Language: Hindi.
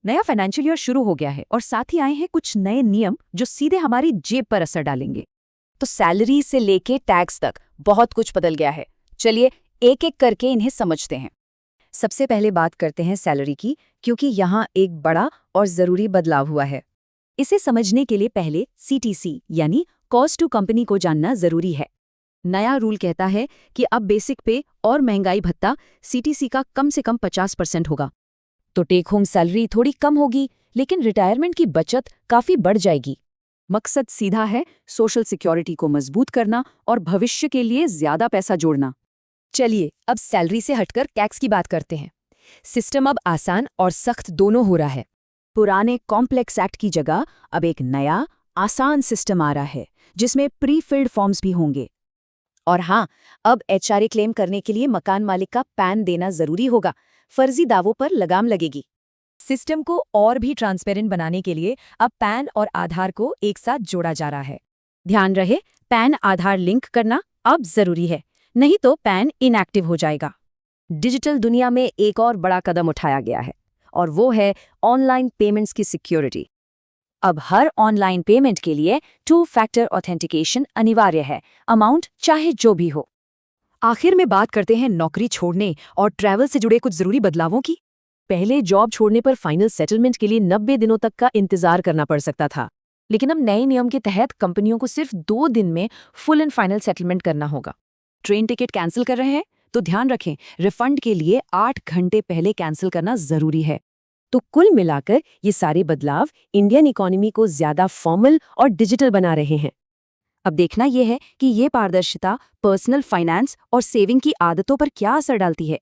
नया फाइनेंशियल ईयर शुरू हो गया है और साथ ही आए हैं कुछ नए नियम जो सीधे हमारी जेब पर असर डालेंगे। तो सैलरी से लेके टैक्स तक बहुत कुछ बदल गया है। चलिए एक एक करके इन्हें समझते हैं। सबसे पहले बात करते हैं सैलरी की, क्योंकि यहाँ एक बड़ा और ज़रूरी बदलाव हुआ है। इसे समझने के लिए पहले CTC यानी कॉस्ट टू कंपनी को जानना ज़रूरी है। नया रूल कहता है कि अब बेसिक पे और महंगाई भत्ता CTC का कम से कम 50% होगा। तो टेक होम सैलरी थोड़ी कम होगी, लेकिन रिटायरमेंट की बचत काफ़ी बढ़ जाएगी। मकसद सीधा है, सोशल सिक्योरिटी को मजबूत करना और भविष्य के लिए ज़्यादा पैसा जोड़ना। चलिए अब सैलरी से हटकर टैक्स की बात करते हैं। सिस्टम अब आसान और सख्त दोनों हो रहा है। पुराने कॉम्प्लेक्स एक्ट की जगह अब एक नया आसान सिस्टम आ रहा है, जिसमें प्री फिल्ड फॉर्म्स भी होंगे। और हाँ, अब HRA क्लेम करने के लिए मकान मालिक का पैन देना जरूरी होगा। फर्जी दावों पर लगाम लगेगी। सिस्टम को और भी ट्रांसपेरेंट बनाने के लिए अब पैन और आधार को एक साथ जोड़ा जा रहा है। ध्यान रहे, पैन आधार लिंक करना अब जरूरी है, नहीं तो पैन इनएक्टिव हो जाएगा। डिजिटल दुनिया में एक और बड़ा कदम उठाया गया है, और वो है ऑनलाइन पेमेंट्स की सिक्योरिटी। अब हर ऑनलाइन पेमेंट के लिए 2 फैक्टर ऑथेंटिकेशन अनिवार्य है, अमाउंट चाहे जो भी हो। आखिर में बात करते हैं नौकरी छोड़ने और ट्रैवल से जुड़े कुछ जरूरी बदलावों की। पहले जॉब छोड़ने पर फाइनल सेटलमेंट के लिए 90 दिनों तक का इंतजार करना पड़ सकता था, लेकिन अब नए नियम के तहत कंपनियों को सिर्फ 2 दिन में फुल एंड फाइनल सेटलमेंट करना होगा। ट्रेन टिकट कैंसिल कर रहे हैं तो ध्यान रखें, रिफंड के लिए 8 घंटे पहले कैंसिल करना जरूरी है। तो कुल मिलाकर ये सारे बदलाव इंडियन इकोनॉमी को ज्यादा फॉर्मल और डिजिटल बना रहे हैं। अब देखना यह है कि ये पारदर्शिता पर्सनल फाइनेंस और सेविंग की आदतों पर क्या असर डालती है।